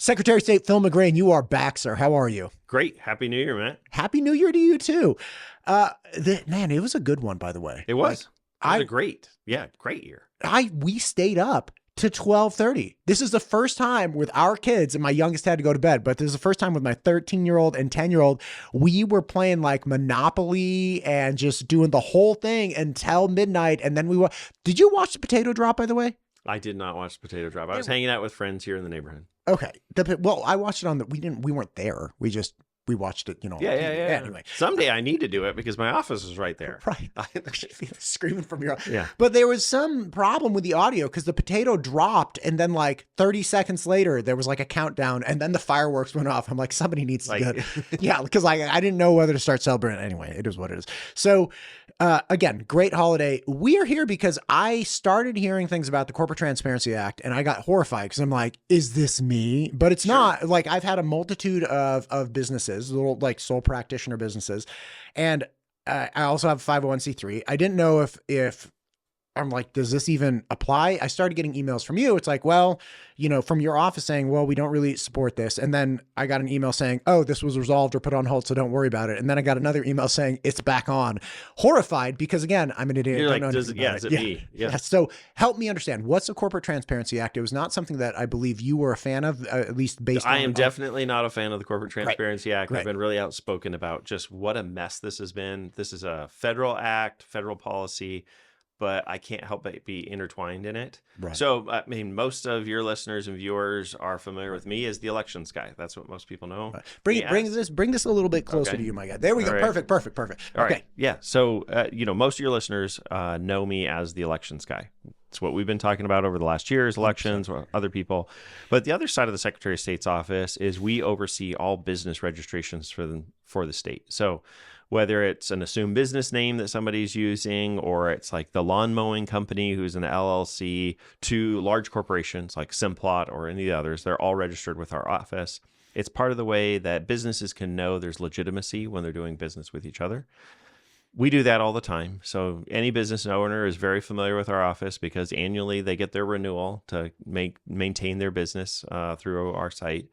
Secretary of State Phil McGrane, you are back, sir. How are you? Great. Happy New Year, Matt. Happy New Year to you too. Man, it was a good one, by the way. It was. It was a great year. We stayed up to 12:30. This is the first time with our kids, and my youngest had to go to bed, but this is the first time with my 13-year-old and 10-year-old, we were playing like Monopoly and just doing the whole thing until midnight. And then did you watch the potato drop, by the way? I did not watch the potato drop. I was hanging out with friends here in the neighborhood. Okay. Well, I watched it we weren't there. We watched it, Yeah. Anyway. Someday I need to do it because my office is right there. Right. Screaming from your... Yeah. But there was some problem with the audio because the potato dropped and then like 30 seconds later, there was like a countdown and then the fireworks went off. I'm like, somebody needs to get... Yeah, because I didn't know whether to start celebrating. Anyway, it is what it is. So again, great holiday. We are here because I started hearing things about the Corporate Transparency Act and I got horrified because I'm like, is this me? But it's not. Like, I've had a multitude of businesses, little like sole practitioner businesses. And I also have a 501c3. I didn't know if I'm like, does this even apply? I started getting emails from you. It's like, well, from your office saying, well, we don't really support this. And then I got an email saying, oh, this was resolved or put on hold, so don't worry about it. And then I got another email saying it's back on. Horrified because, again, I'm an idiot. You're like, is it me? Yeah. So help me understand. What's the Corporate Transparency Act? It was not something that I believe you were a fan of, at least based on... I am definitely not a fan of the Corporate Transparency Act. Right. I've been really outspoken about just what a mess this has been. This is a federal act, federal policy, but I can't help but be intertwined in it. Right. So, I mean, most of your listeners and viewers are familiar with me as the elections guy. That's what most people know. Right. Bring this a little bit closer to you, my guy. There we go. Right. Perfect. All right. Yeah. So, most of your listeners know me as the elections guy. It's what we've been talking about over the last year's elections or other people. But the other side of the Secretary of State's office is we oversee all business registrations for the state. So whether it's an assumed business name that somebody's using, or it's like the lawn mowing company who's an LLC, to large corporations like Simplot or any of the others, they're all registered with our office. It's part of the way that businesses can know there's legitimacy when they're doing business with each other. We do that all the time. So any business owner is very familiar with our office because annually they get their renewal to maintain their business through our site.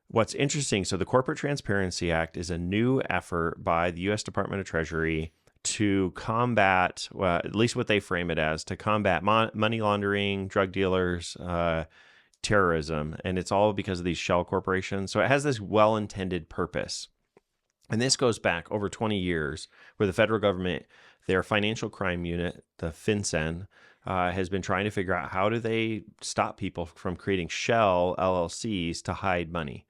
What's interesting, so the Corporate Transparency Act is a new effort by the U.S. Department of Treasury to combat, well, at least what they frame it as, to combat money laundering, drug dealers, terrorism. And it's all because of these shell corporations. So it has this well-intended purpose. And this goes back over 20 years where the federal government, their financial crime unit, the FinCEN, has been trying to figure out how do they stop people from creating shell LLCs to hide money.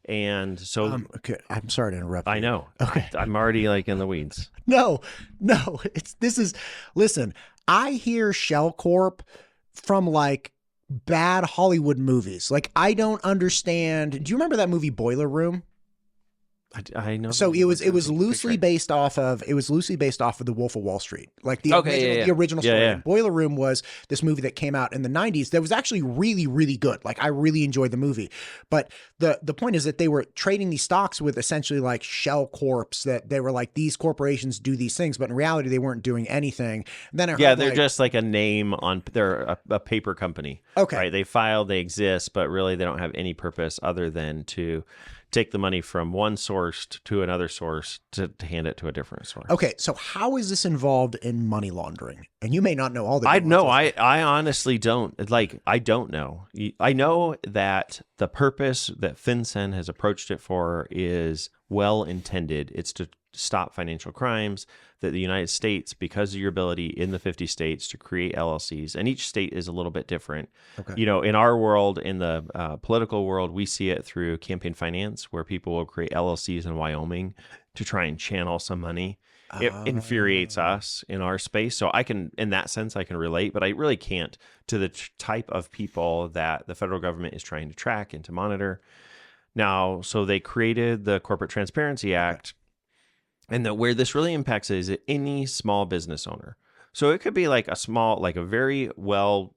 And so... okay, I'm sorry to interrupt you. I know. Okay. I'm already like in the weeds. No. Listen, I hear Shell Corp from like bad Hollywood movies. Like, I don't understand. Do you remember that movie Boiler Room? I know. So it was loosely based off of The Wolf of Wall Street, like the original story. Yeah. Boiler Room was this movie that came out in the 90s that was actually really, really good. Like, I really enjoyed the movie. But the point is that they were trading these stocks with essentially like shell corps, that they were like, these corporations do these things, but in reality they weren't doing anything. And then they're just like a name on, they're a paper company. Okay. Right? They filed, they exist, but really they don't have any purpose other than to take the money from one source to another source to hand it to a different source. Okay, so how is this involved in money laundering? And you may not know all the I honestly don't. Like, I don't know. I know that the purpose that FinCEN has approached it for is well intended. It's to stop financial crimes, that the United States, because of your ability in the 50 states to create LLCs, and each state is a little bit different. Okay. In our world, in the political world, we see it through campaign finance, where people will create LLCs in Wyoming to try and channel some money. It infuriates us in our space. So in that sense, I can relate, but I really can't to the type of people that the federal government is trying to track and to monitor. Now, so they created the Corporate Transparency Act. And where this really impacts is any small business owner. So it could be like a very well,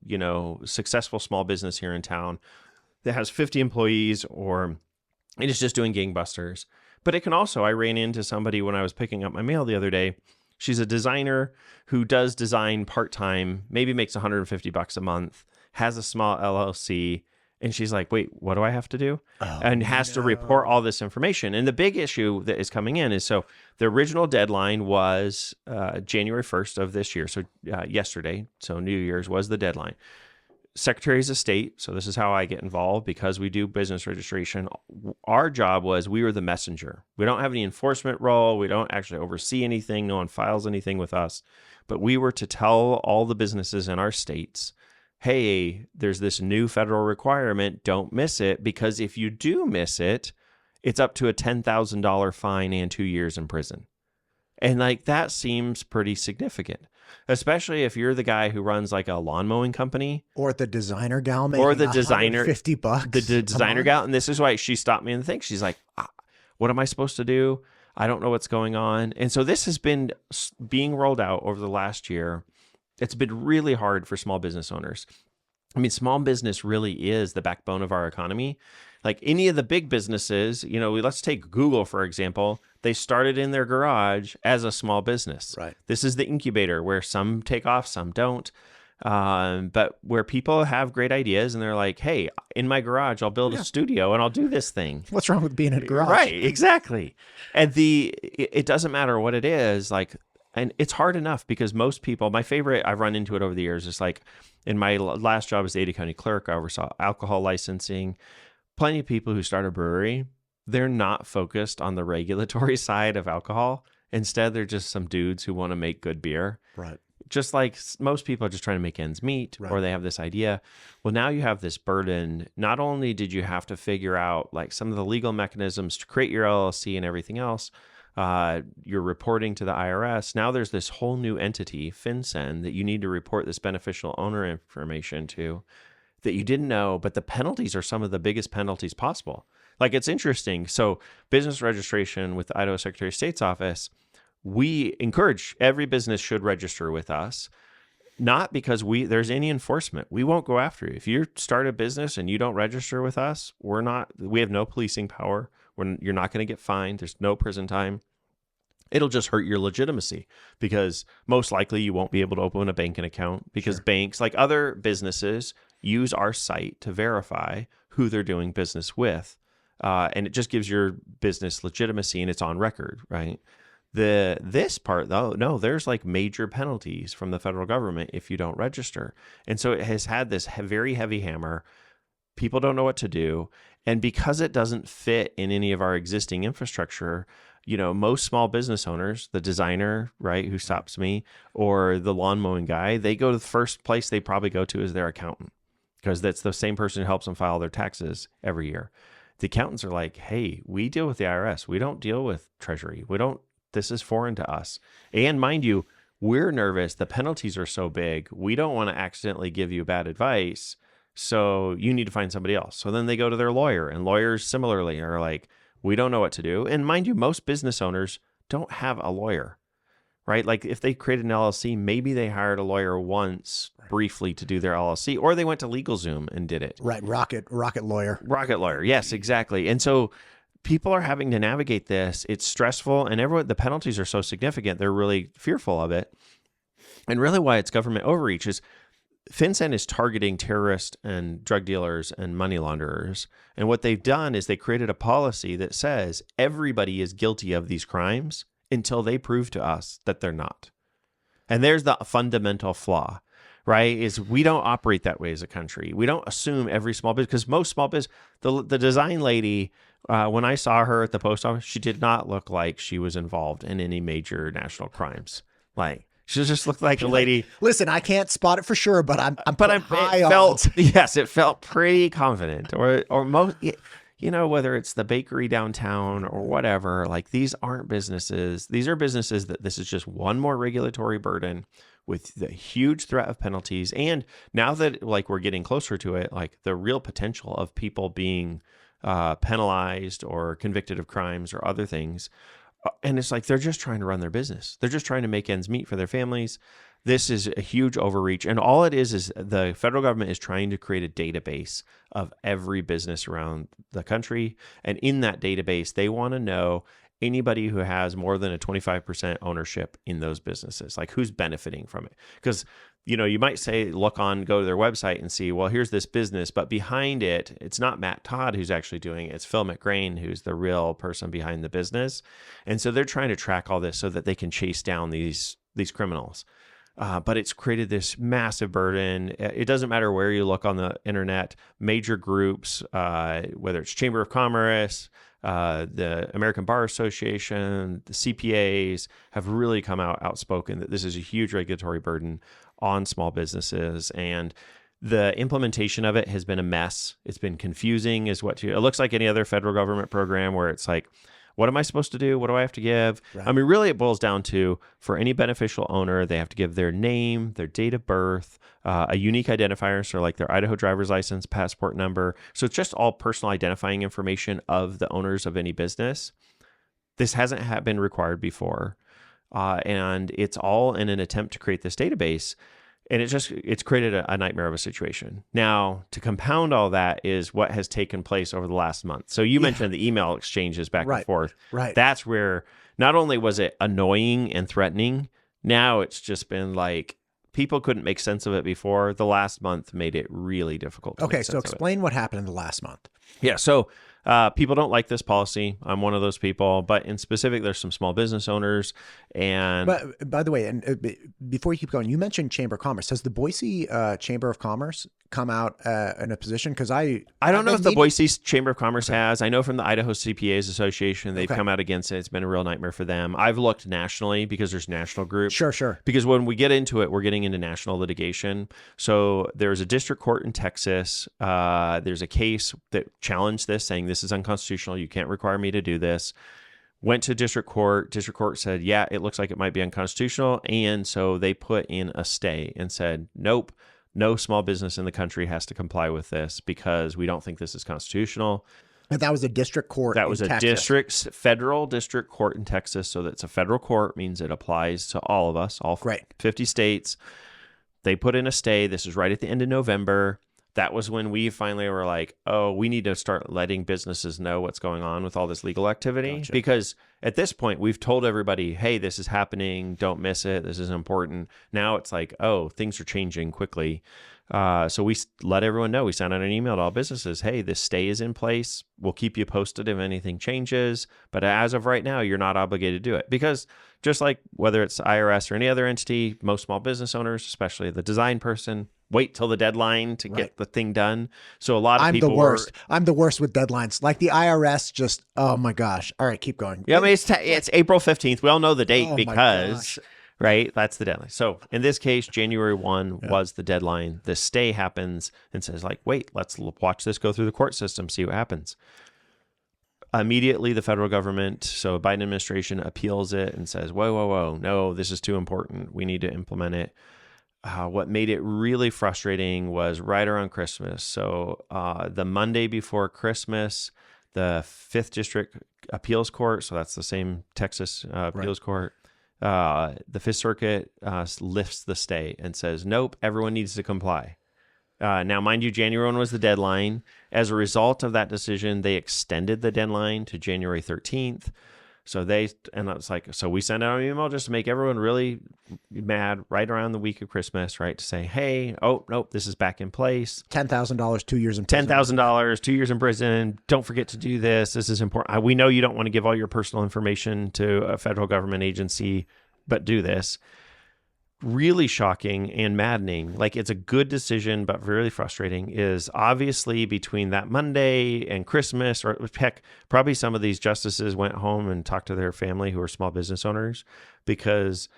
successful small business here in town that has 50 employees, or it is just doing gangbusters. But it can also, I ran into somebody when I was picking up my mail the other day. She's a designer who does design part-time, maybe makes $150 a month, has a small LLC, And she's like, wait, what do I have to do? And has to report all this information. And the big issue that is coming in is, so the original deadline was January 1st of this year. So yesterday, so New Year's was the deadline. Secretaries of State, so this is how I get involved because we do business registration. Our job was we were the messenger. We don't have any enforcement role. We don't actually oversee anything. No one files anything with us. But we were to tell all the businesses in our states, hey, there's this new federal requirement. Don't miss it, because if you do miss it, it's up to a $10,000 fine and 2 years in prison. And like that seems pretty significant, especially if you're the guy who runs like a lawn mowing company, or the designer gal, or the designer, $50, the designer gal. And this is why she stopped me in the thing. She's like, what am I supposed to do? I don't know what's going on. And so this has been being rolled out over the last year. It's been really hard for small business owners. I mean, small business really is the backbone of our economy. Like any of the big businesses, you know, let's take Google, for example. They started in their garage as a small business. Right. This is the incubator where some take off, some don't. But where people have great ideas and they're like, hey, in my garage, I'll build a studio and I'll do this thing. What's wrong with being in a garage? Right, exactly. And it doesn't matter what it is, like, and it's hard enough because most people, my favorite, I've run into it over the years, is like in my last job as the Ada County clerk, I oversaw alcohol licensing. Plenty of people who start a brewery, they're not focused on the regulatory side of alcohol. Instead, they're just some dudes who want to make good beer. Right. Just like most people are just trying to make ends meet, or they have this idea. Well, now you have this burden. Not only did you have to figure out like some of the legal mechanisms to create your LLC and everything else, you're reporting to the IRS. Now there's this whole new entity, FinCEN, that you need to report this beneficial owner information to that you didn't know, but the penalties are some of the biggest penalties possible. Like, it's interesting. So business registration with the Idaho Secretary of State's office, we encourage every business should register with us, not because there's any enforcement. We won't go after you. If you start a business and you don't register with us, we have no policing power. You're not going to get fined. There's no prison time. It'll just hurt your legitimacy because most likely you won't be able to open a banking account because banks, like other businesses, use our site to verify who they're doing business with. And it just gives your business legitimacy and it's on record, right? This part though, no, there's like major penalties from the federal government if you don't register. And so it has had this very heavy hammer. People don't know what to do. And because it doesn't fit in any of our existing infrastructure, you know, most small business owners, the designer, right, who stops me, or the lawn mowing guy, they go to the first place they probably go to is their accountant, because that's the same person who helps them file their taxes every year. The accountants are like, hey, we deal with the IRS. We don't deal with Treasury. This is foreign to us. And mind you, we're nervous. The penalties are so big. We don't want to accidentally give you bad advice. So you need to find somebody else. So then they go to their lawyer, and lawyers similarly are like, we don't know what to do. And mind you, most business owners don't have a lawyer, right? Like if they created an LLC, maybe they hired a lawyer once briefly to do their LLC, or they went to LegalZoom and did it. Right. Rocket lawyer. Rocket lawyer. Yes, exactly. And so people are having to navigate this. It's stressful, and the penalties are so significant. They're really fearful of it. And really why it's government overreach is FinCEN is targeting terrorists and drug dealers and money launderers. And what they've done is they created a policy that says everybody is guilty of these crimes until they prove to us that they're not. And there's the fundamental flaw, right? Is we don't operate that way as a country. We don't assume every small business, because most small business, the design lady, when I saw her at the post office, she did not look like she was involved in any major national crimes. Like, she just looked like a lady. Listen, I can't spot it for sure, but it felt pretty confident. Or most, you know, whether it's the bakery downtown or whatever, like these aren't businesses. These are businesses that this is just one more regulatory burden with the huge threat of penalties. And now that like we're getting closer to it, like the real potential of people being penalized or convicted of crimes or other things. And it's like they're just trying to run their business. They're just trying to make ends meet for their families. This is a huge overreach. And all it is the federal government is trying to create a database of every business around the country. And in that database, they want to know anybody who has more than a 25% ownership in those businesses. Like, who's benefiting from it? Because, you might say, go to their website and see, well, here's this business, but behind it, it's not Matt Todd who's actually doing it. It's Phil McGrane, who's the real person behind the business. And so they're trying to track all this so that they can chase down these criminals. But it's created this massive burden. It doesn't matter where you look on the internet, major groups, whether it's Chamber of Commerce, the American Bar Association, the CPAs have really come out outspoken that this is a huge regulatory burden on small businesses. And the implementation of it has been a mess. It's been confusing it looks like any other federal government program where it's like, what am I supposed to do? What do I have to give? Right. I mean, really, it boils down to, for any beneficial owner, they have to give their name, their date of birth, a unique identifier, so like their Idaho driver's license, passport number. So it's just all personal identifying information of the owners of any business. This hasn't been required before, and it's all in an attempt to create this database. And it's created a nightmare of a situation. Now, to compound all that is what has taken place over the last month. So you mentioned the email exchanges back and forth. Right. That's where not only was it annoying and threatening, now it's just been like, people couldn't make sense of it before. The last month made it really difficult to make sense so explain what happened in the last month. Yeah, so people don't like this policy. I'm one of those people, but in specific, there's some small business owners. And but by the way, and before you keep going, you mentioned Chamber of Commerce. Has the Boise Chamber of Commerce come out in a position? Because I don't know if the Boise Chamber of Commerce has. I know from the Idaho CPAs Association, they've come out against it. It's been a real nightmare for them. I've looked nationally because there's national groups. Sure. Because when we get into it, we're getting into national litigation. So there's a district court in Texas. There's a case that challenged this, saying this is unconstitutional. You can't require me to do this. Went to district court. District court said, yeah, it looks like it might be unconstitutional. And so they put in a stay and said, nope, no small business in the country has to comply with this because we don't think this is constitutional. And that was a district court. That was a federal district court in Texas. So that's a federal court, means it applies to all of us, all 50 states. They put in a stay. This is right at the end of November. That was when we finally were like, oh, we need to start letting businesses know what's going on with all this legal activity. Gotcha. Because at this point, we've told everybody, hey, this is happening. Don't miss it. This is important. Now it's like, oh, things are changing quickly. So we let everyone know. We sent out an email to all businesses. Hey, this stay is in place. We'll keep you posted if anything changes. But as of right now, you're not obligated to do it. Because just like whether it's IRS or any other entity, most small business owners, especially the design person, wait till the deadline to get the thing done. So a lot of people... I'm the worst with deadlines. Like the IRS just, oh my gosh. All right, keep going. Yeah, I mean, it's April 15th. We all know the date because... Right? That's the deadline. So in this case, January 1 was the deadline. The stay happens and says like, wait, let's watch this go through the court system, see what happens. Immediately, the federal government, so Biden administration, appeals it and says, whoa, no, this is too important. We need to implement it. What made it really frustrating was right around Christmas. So the Monday before Christmas, the 5th District Appeals Court, so that's the same Texas appeals court, the 5th Circuit lifts the stay and says, nope, everyone needs to comply. Now, mind you, January 1 was the deadline. As a result of that decision, they extended the deadline to January 13th. So we sent out an email just to make everyone really mad right around the week of Christmas, right? To say, hey, oh, nope, this is back in place. $10,000, 2 years in prison. $10,000, 2 years in prison. Don't forget to do this. This is important. We know you don't want to give all your personal information to a federal government agency, but do this. Really shocking and maddening. Like, it's a good decision, but really frustrating, is obviously between that Monday and Christmas, or heck, probably some of these justices went home and talked to their family who are small business owners, because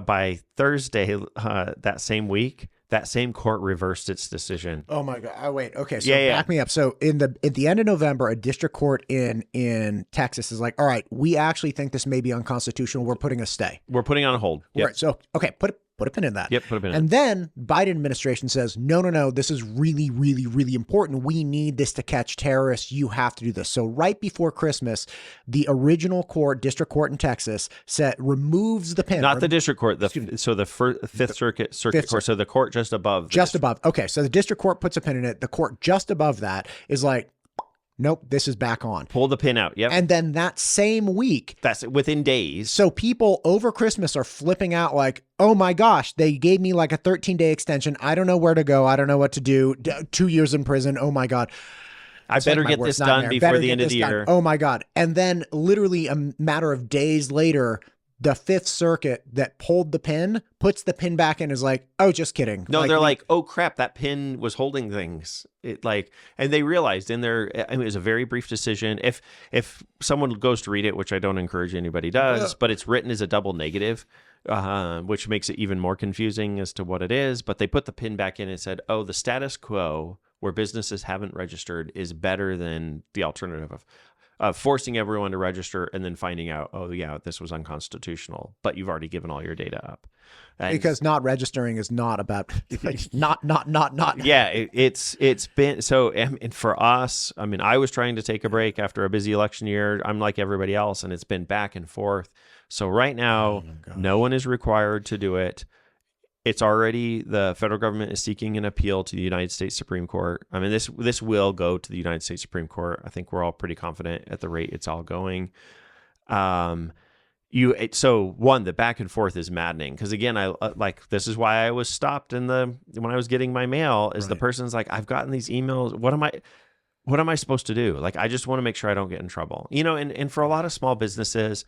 by Thursday that same week, that same court reversed its decision. Oh my God. Oh, wait. Okay. So back me up. So at the end of November, a district court in Texas is like, all right, we actually think this may be unconstitutional. We're putting a stay. We're putting on hold. Yep. Right. So, okay, put a pin in that. Yep, put a pin in it. And then Biden administration says, no, this is really, really, really important. We need this to catch terrorists. You have to do this. So right before Christmas, the original district court in Texas removes the pin. Not the district court, the 5th Circuit Court. So the court just above. Just above. Okay, so the district court puts a pin in it. The court just above that is like, Nope, this is back on. Pull the pin out. Yep. And then that same week, that's within days. So people over Christmas are flipping out like, oh my gosh, they gave me like a 13-day extension. I don't know where to go. I don't know what to do. 2 years in prison. Oh my God. I better get this done before the end of the year. Oh my God. And then literally a matter of days later, the Fifth Circuit that pulled the pin puts the pin back in, is like, oh, just kidding. No, they're like, oh crap, that pin was holding things. And they realized in their, I mean, it was a very brief decision. If someone goes to read it, which I don't encourage anybody does, but it's written as a double negative, which makes it even more confusing as to what it is. But they put the pin back in and said, oh, the status quo where businesses haven't registered is better than the alternative of forcing everyone to register and then finding out, oh yeah, this was unconstitutional, but you've already given all your data up. And because not registering is not about not. Yeah, it's been so. And for us, I mean, I was trying to take a break after a busy election year. I'm like everybody else, and it's been back and forth. So right now, no one is required to do it. It's already, the federal government is seeking an appeal to the United States Supreme Court. I mean, this will go to the United States Supreme Court. I think we're all pretty confident at the rate it's all going. So one, the back and forth is maddening, because again, this is why I was stopped when I was getting my mail, is the person's like, I've gotten these emails. What am I supposed to do? Like, I just want to make sure I don't get in trouble, and for a lot of small businesses,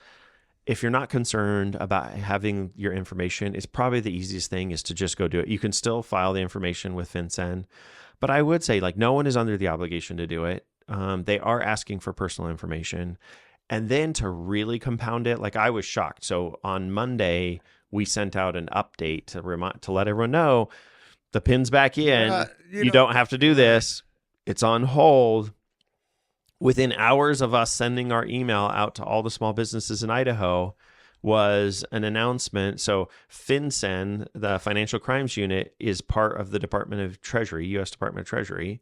if you're not concerned about having your information, it's probably the easiest thing is to just go do it. You can still file the information with FinCEN, but I would say no one is under the obligation to do it. They are asking for personal information. And then to really compound it, I was shocked. So on Monday, we sent out an update to let everyone know the pin's back in. You don't have to do this. It's on hold. Within hours of us sending our email out to all the small businesses in Idaho was an announcement. So FinCEN, the Financial Crimes Unit, is part of the Department of Treasury, U.S. Department of Treasury.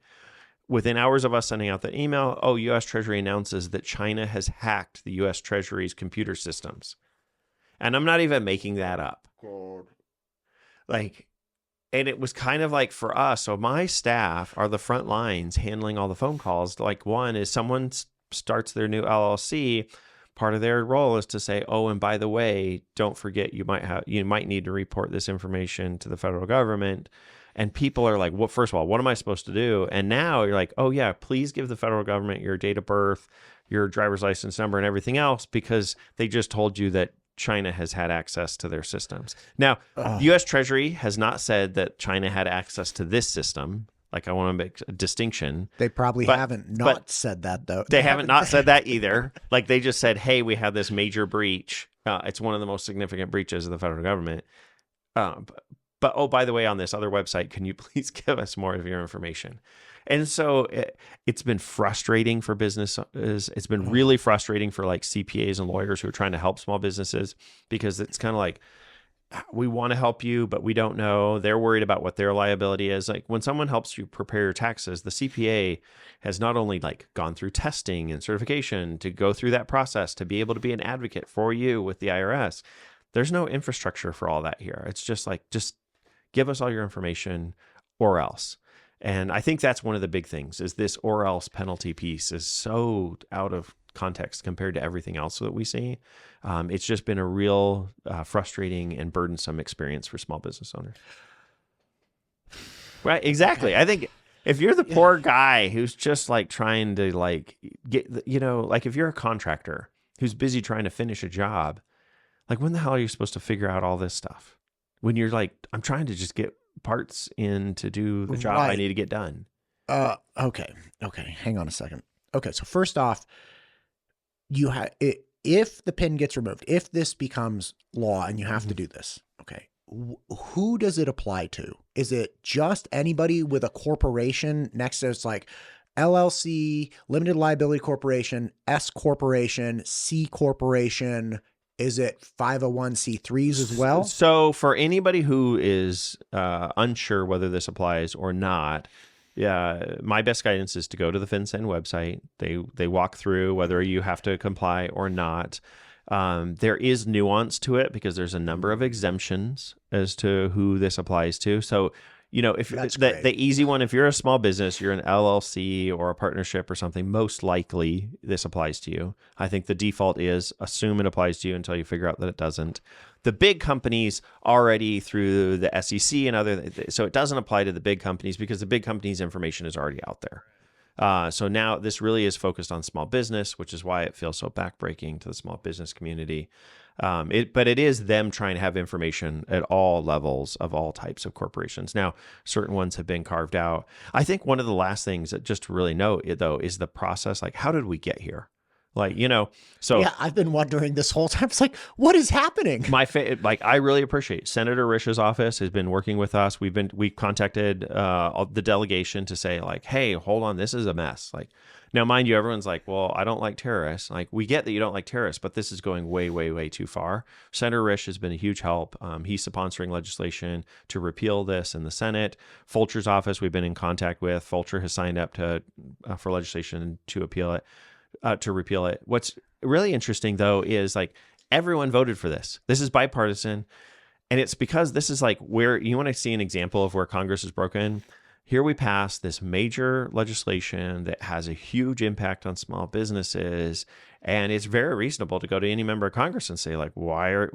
Within hours of us sending out the email, U.S. Treasury announces that China has hacked the U.S. Treasury's computer systems. And I'm not even making that up. God. And it was kind of for us, so my staff are the front lines handling all the phone calls. One is someone starts their new LLC, part of their role is to say, oh, and by the way, don't forget you might need to report this information to the federal government. And people are like, well, first of all, what am I supposed to do? And now you're like, oh yeah, please give the federal government your date of birth, your driver's license number, and everything else, because they just told you that China has had access to their systems. Now, the U.S. Treasury has not said that China had access to this system. I want to make a distinction. They probably haven't said that, though. They haven't not said that either. They just said, hey, we had this major breach. It's one of the most significant breaches of the federal government. But oh, by the way, on this other website, can you please give us more of your information? And so it's been frustrating for businesses. It's been really frustrating for CPAs and lawyers who are trying to help small businesses, because it's kind of we want to help you, but we don't know. They're worried about what their liability is. When someone helps you prepare your taxes, the CPA has not only gone through testing and certification to go through that process to be able to be an advocate for you with the IRS. There's no infrastructure for all that here. It's just just give us all your information or else. And I think that's one of the big things, is this or else penalty piece is so out of context compared to everything else that we see. It's just been a real frustrating and burdensome experience for small business owners. Right, exactly. I think if you're the poor guy who's just trying to get, if you're a contractor who's busy trying to finish a job, when the hell are you supposed to figure out all this stuff? When you're I'm trying to just get parts in to do the job I need to get done. Okay. Hang on a second. Okay. So first off, if the pin gets removed, if this becomes law and you have to do this, okay, who does it apply to? Is it just anybody with a corporation next to it's LLC, limited liability corporation, S corporation, C corporation? Is it 501c3s as well? So for anybody who is unsure whether this applies or not, my best guidance is to go to the FinCEN website. They walk through whether you have to comply or not. There is nuance to it because there's a number of exemptions as to who this applies to. So if the easy one, if you're a small business, you're an LLC or a partnership or something, most likely this applies to you. I think the default is assume it applies to you until you figure out that it doesn't. The big companies already through the SEC and so it doesn't apply to the big companies because the big companies' information is already out there. So now this really is focused on small business, which is why it feels so backbreaking to the small business community. But it is them trying to have information at all levels of all types of corporations. Now, certain ones have been carved out. I think one of the last things that just to really know though is the process. Like, how did we get here? Like, so yeah, I've been wondering this whole time. It's like, what is happening? I really appreciate Senator Risch's office has been working with us. We contacted the delegation to say like, hey, hold on, this is a mess. Like, now, mind you, everyone's like, well, I don't like terrorists. Like, we get that you don't like terrorists, but this is going way, way, way too far. Senator Risch has been a huge help. He's sponsoring legislation to repeal this in the Senate. Fulcher's office, we've been in contact with. Fulcher has signed up for legislation to repeal it. What's really interesting, though, is like everyone voted for this. This is bipartisan. And it's because this is like where you want to see an example of where Congress is broken. Here we pass this major legislation that has a huge impact on small businesses. And it's very reasonable to go to any member of Congress and say, like, why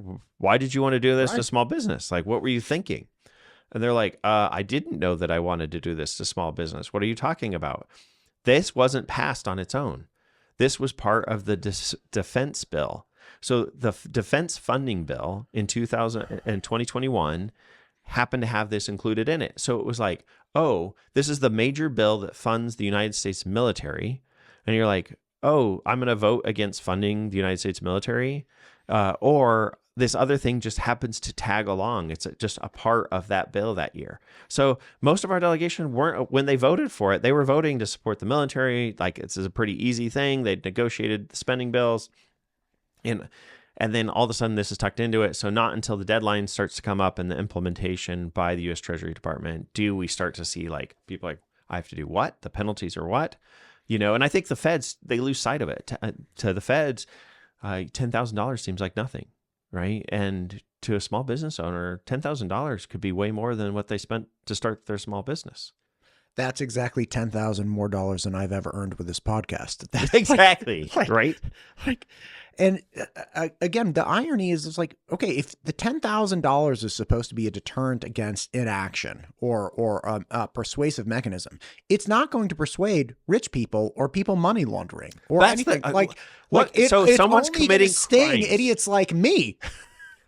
did you want to do this to small business? Like, what were you thinking? And they're like, I didn't know that I wanted to do this to small business. What are you talking about? This wasn't passed on its own. This was part of the defense bill. So the defense funding bill in 2021 happened to have this included in it. So it was like, oh, this is the major bill that funds the United States military. And you're like, oh, I'm going to vote against funding the United States military. Or this other thing just happens to tag along. It's just a part of that bill that year. So most of our delegation when they voted for it, they were voting to support the military. Like, it's a pretty easy thing. They negotiated the spending bills. And then all of a sudden this is tucked into it. So not until the deadline starts to come up and the implementation by the U.S. Treasury Department do we start to see like people like, I have to do what? The penalties are what? And I think the feds, they lose sight of it. To the feds, $10,000 seems like nothing, right? And to a small business owner, $10,000 could be way more than what they spent to start their small business. That's exactly $10,000 more than I've ever earned with this podcast. That's exactly. Right. And again, the irony is it's like, okay, if the $10,000 is supposed to be a deterrent against inaction or a persuasive mechanism, it's not going to persuade rich people or people money laundering or anything. So someone's committing sting idiots like me.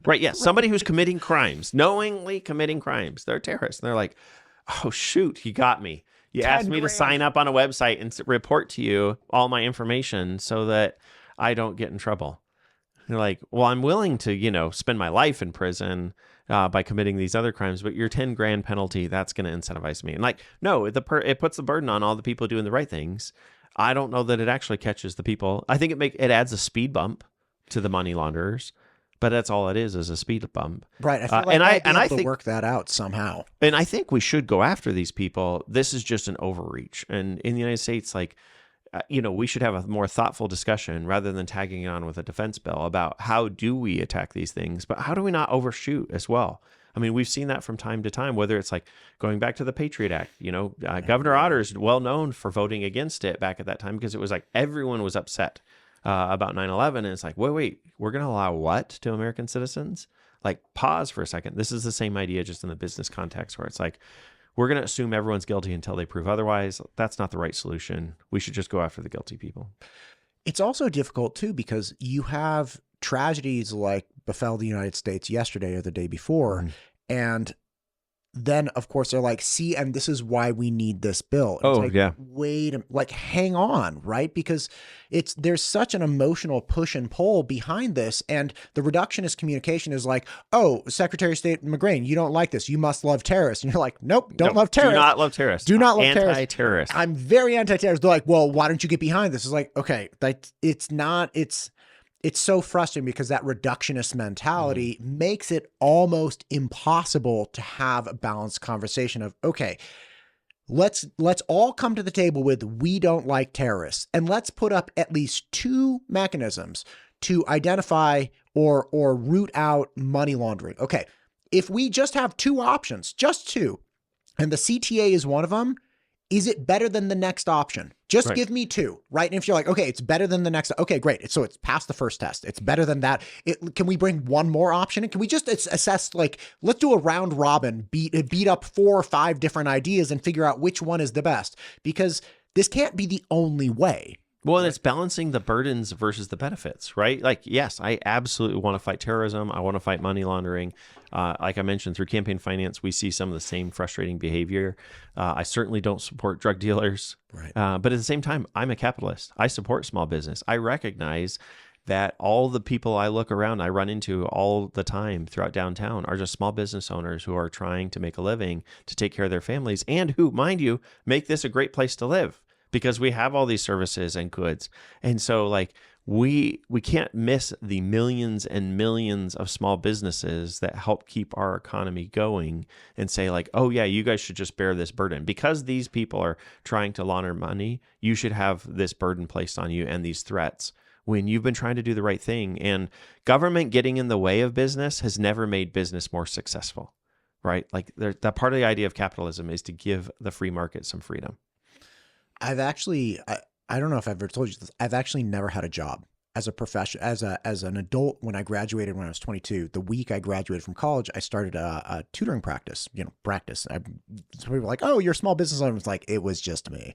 Right. Yeah. Somebody who's committing crimes, knowingly committing crimes. They're terrorists. And they're like, oh, shoot, you got me. You asked me to sign up on a website and report to you all my information so that I don't get in trouble. They're like, well, I'm willing to, spend my life in prison by committing these other crimes, but your $10,000 penalty, that's going to incentivize me. And like, no, it puts the burden on all the people doing the right things. I don't know that it actually catches the people. I think it adds a speed bump to the money launderers, but that's all it is a speed bump. Right. I feel like I think work that out somehow. And I think we should go after these people. This is just an overreach. And in the United States, like, we should have a more thoughtful discussion rather than tagging it on with a defense bill about how do we attack these things, but how do we not overshoot as well? I mean, we've seen that from time to time, whether it's like going back to the Patriot Act, Governor Otter is well known for voting against it back at that time because it was like everyone was upset about 9/11. And it's like, wait, we're going to allow what to American citizens? Like, pause for a second. This is the same idea just in the business context where it's like, we're going to assume everyone's guilty until they prove otherwise. That's not the right solution. We should just go after the guilty people. It's also difficult, too, because you have tragedies like befell the United States yesterday or the day before. And then, of course, they're like, see, and this is why we need this bill. And it's like, wait, like, hang on, right? Because there's such an emotional push and pull behind this. And the reductionist communication is like, oh, Secretary of State McGrane, you don't like this. You must love terrorists. And you're like, nope, don't love terrorists. Do not love terrorists. Do not love terrorists. Anti-terrorist. I'm very anti-terrorist. They're like, well, why don't you get behind this? It's like, okay, it's so frustrating because that reductionist mentality makes it almost impossible to have a balanced conversation of, okay, let's all come to the table with, we don't like terrorists, and let's put up at least two mechanisms to identify or root out money laundering. Okay, if we just have two options, just two, and the CTA is one of them. Is it better than the next option? Just give me two, right? And if you're like, okay, it's better than the next, okay, great. So it's passed the first test. It's better than that. Can we bring one more option? And can we just assess, like, let's do a round robin, beat up 4 or 5 different ideas and figure out which one is the best? Because this can't be the only way. Well, it's balancing the burdens versus the benefits, right? Like, yes, I absolutely want to fight terrorism. I want to fight money laundering. Like I mentioned, through campaign finance, we see some of the same frustrating behavior. I certainly don't support drug dealers. Right. But at the same time, I'm a capitalist. I support small business. I recognize that all the people I look around, I run into all the time throughout downtown are just small business owners who are trying to make a living to take care of their families and who, mind you, make this a great place to live. Because we have all these services and goods. And so like we can't miss the millions and millions of small businesses that help keep our economy going and say like, oh yeah, you guys should just bear this burden. Because these people are trying to launder money, you should have this burden placed on you and these threats when you've been trying to do the right thing. And government getting in the way of business has never made business more successful, right? Like that part of the idea of capitalism is to give the free market some freedom. I've actually, I don't know if I've ever told you this. I've actually never had a job as a profession, as an adult. When I graduated, when I was 22, the week I graduated from college, I started a tutoring practice. Some people were like, "Oh, you're a small business owner." It's like, it was just me,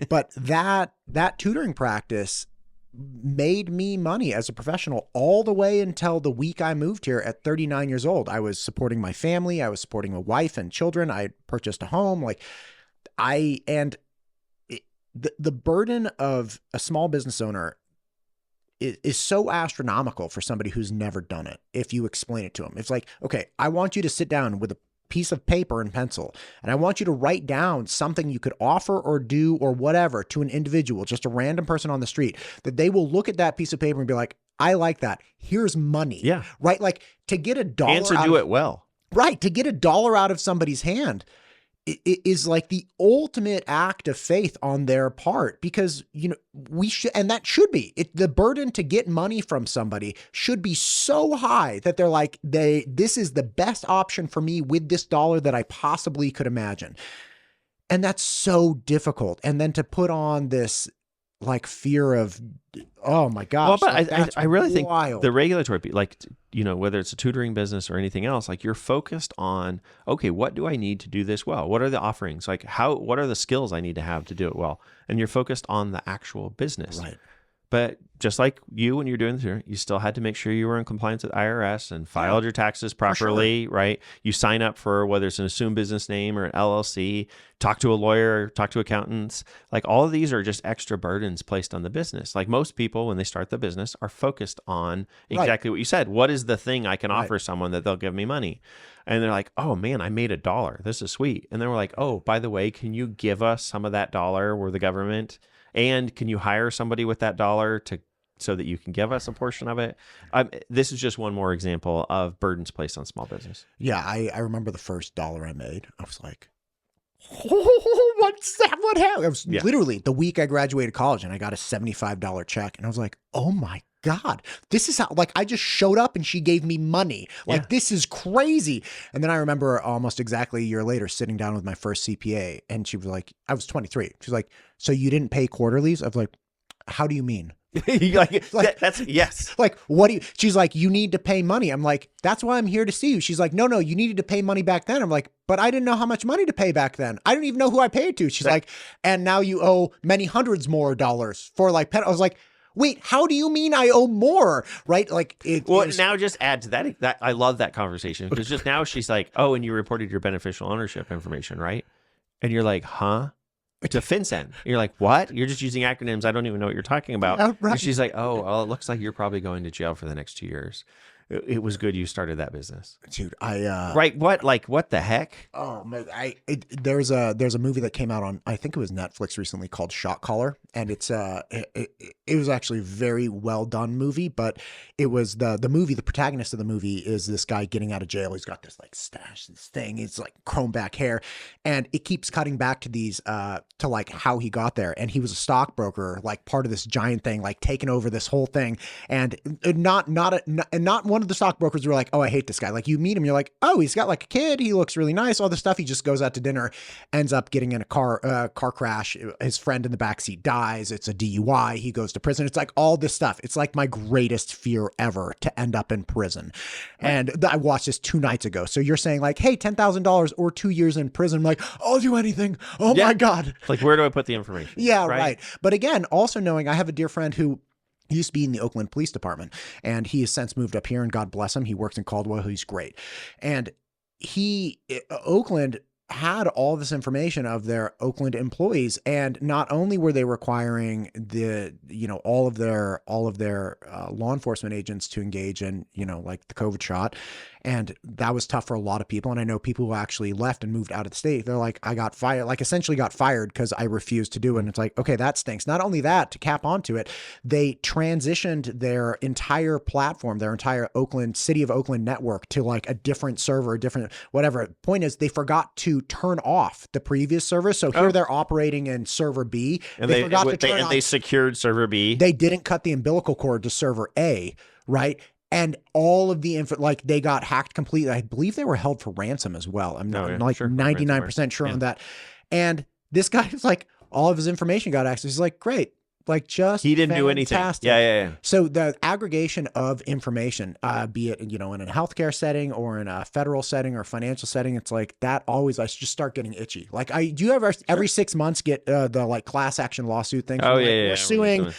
but that tutoring practice made me money as a professional all the way until the week I moved here at 39 years old. I was supporting my family. I was supporting a wife and children. I purchased a home. The burden of a small business owner is so astronomical for somebody who's never done it. If you explain it to them, it's like, okay, I want you to sit down with a piece of paper and pencil, and I want you to write down something you could offer or do or whatever to an individual, just a random person on the street, that they will look at that piece of paper and be like, I like that. Here's money. Yeah. Right. Like to get $1 and to do it well. Right. To get $1 out of somebody's hand. It is like the ultimate act of faith on their part, because, we should, and that should be the burden to get money from somebody should be so high that they're like, this is the best option for me with this dollar that I possibly could imagine. And that's so difficult. And then to put on this like fear of, oh my gosh. Well, but like, I really think wild. the regulatory, like, whether it's a tutoring business or anything else, like you're focused on, okay, what do I need to do this well? What are the offerings? Like what are the skills I need to have to do it well? And you're focused on the actual business. Right. But just like you, when you're doing this, you still had to make sure you were in compliance with IRS and filed your taxes properly, right? You sign up for whether it's an assumed business name or an LLC, talk to a lawyer, talk to accountants. Like all of these are just extra burdens placed on the business. Like most people, when they start the business, are focused on exactly what you said. What is the thing I can offer someone that they'll give me money? And they're like, oh man, I made $1. This is sweet. And then we're like, oh, by the way, can you give us some of that dollar where the government... And can you hire somebody with that dollar so that you can give us a portion of it? This is just one more example of burdens placed on small business. Yeah, I remember the first dollar I made. I was like, oh, what's that? What happened? It was literally the week I graduated college, and I got a $75 check. And I was like, oh my God, this is how, like, I just showed up and she gave me money. Like, this is crazy. And then I remember almost exactly a year later sitting down with my first CPA, and she was like, I was 23. She's like, so you didn't pay quarterlies? I was like, how do you mean? That's yes. Like, what do you, she's like, you need to pay money. I'm like, that's why I'm here to see you. She's like, no, you needed to pay money back then. I'm like, but I didn't know how much money to pay back then. I don't even know who I paid to. She's like, and now you owe many hundreds more dollars for like, I was like, wait, how do you mean I owe more? Right? Like, now just add to that. I love that conversation, because just now she's like, oh, and you reported your beneficial ownership information, right? And you're like, huh? To FinCEN. You're like, what? You're just using acronyms. I don't even know what you're talking about. Right. And she's like, oh, well, it looks like you're probably going to jail for the next 2 years. It was good you started that business, dude. Right? What the heck? Oh man, there's a movie that came out on, I think it was Netflix recently, called Shot Caller, and it was actually a very well done movie. But it was the protagonist of the movie is this guy getting out of jail. He's got this like stash, this thing. It's like chrome back hair, and it keeps cutting back to these to like how he got there. And he was a stockbroker, like part of this giant thing, like taking over this whole thing, and not one of the stockbrokers were like, oh, I hate this guy. Like you meet him, you're like, oh, he's got like a kid. He looks really nice. All this stuff. He just goes out to dinner, ends up getting in a car crash. His friend in the backseat dies. It's a DUI. He goes to prison. It's like all this stuff. It's like my greatest fear ever to end up in prison. And I watched this 2 nights ago. So you're saying like, hey, $10,000 or 2 years in prison. I'm like, I'll do anything. Oh my God. Like, where do I put the information? Yeah, right. But again, also knowing I have a dear friend who used to be in the Oakland Police Department, and he has since moved up here, and God bless him. He works in Caldwell. He's great. And Oakland had all this information of their Oakland employees. And not only were they requiring all of their law enforcement agents to engage in, like the COVID shot. And that was tough for a lot of people. And I know people who actually left and moved out of the state. They're like, I got fired, like essentially got fired because I refused to do it. And it's like, okay, that stinks. Not only that, to cap onto it, they transitioned their entire platform, their entire City of Oakland network to like a different server, different whatever. Point is, they forgot to turn off the previous server. So here they're operating in server B. And they forgot to turn on. They secured server B. They didn't cut the umbilical cord to server A, right? And all of the info, like they got hacked completely. I believe they were held for ransom as well. I'm not 99% sure on that. And this guy is like, all of his information got access. He's like, great. Like he didn't do anything. Yeah. So the aggregation of information, be it, in a healthcare setting or in a federal setting or financial setting, it's like that always, I just start getting itchy. Like do you ever every 6 months get the like class action lawsuit thing? We're suing,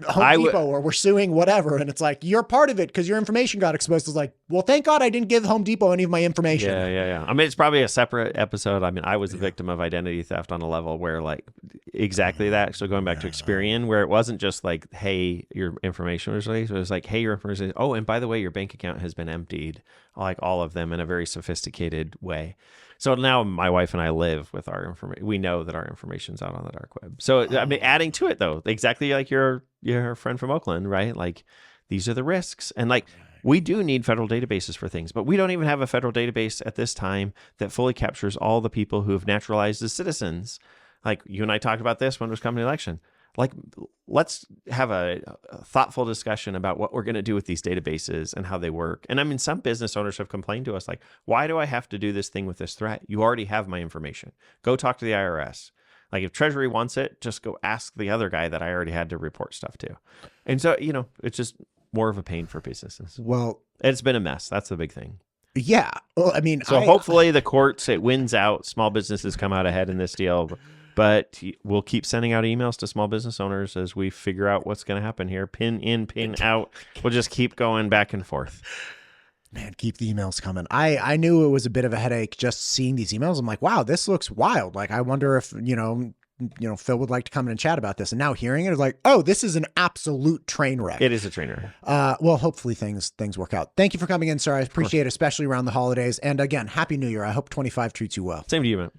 Home Depot or we're suing whatever. And it's like, you're part of it because your information got exposed. It's like, well, thank God I didn't give Home Depot any of my information. Yeah. I mean, it's probably a separate episode. I mean, I was a victim of identity theft on a level where like exactly that. So going back to Experian, where it wasn't just like, hey, your information was released. It was like, hey, your information. Oh, and by the way, your bank account has been emptied. Like all of them in a very sophisticated way. So now my wife and I live with our information. We know that our information's out on the dark web. So I mean, adding to it though, exactly like your friend from Oakland, right? Like these are the risks. And like we do need federal databases for things, but we don't even have a federal database at this time that fully captures all the people who have naturalized as citizens. Like you and I talked about this when it was coming to election. Like, let's have a thoughtful discussion about what we're going to do with these databases and how they work. And I mean, some business owners have complained to us, like, why do I have to do this thing with this threat? You already have my information. Go talk to the IRS. Like, if Treasury wants it, just go ask the other guy that I already had to report stuff to. And so, it's just more of a pain for businesses. Well, it's been a mess. That's the big thing. Yeah. Well, I mean, hopefully the courts, it wins out. Small businesses come out ahead in this deal. But we'll keep sending out emails to small business owners as we figure out what's going to happen here. Pin in, pin out. We'll just keep going back and forth. Man, keep the emails coming. I knew it was a bit of a headache just seeing these emails. I'm like, wow, this looks wild. Like, I wonder if, Phil would like to come in and chat about this. And now hearing it is like, oh, this is an absolute train wreck. It is a train wreck. Well, hopefully things work out. Thank you for coming in, sir. I appreciate it, especially around the holidays. And again, Happy New Year. I hope 25 treats you well. Same to you, man.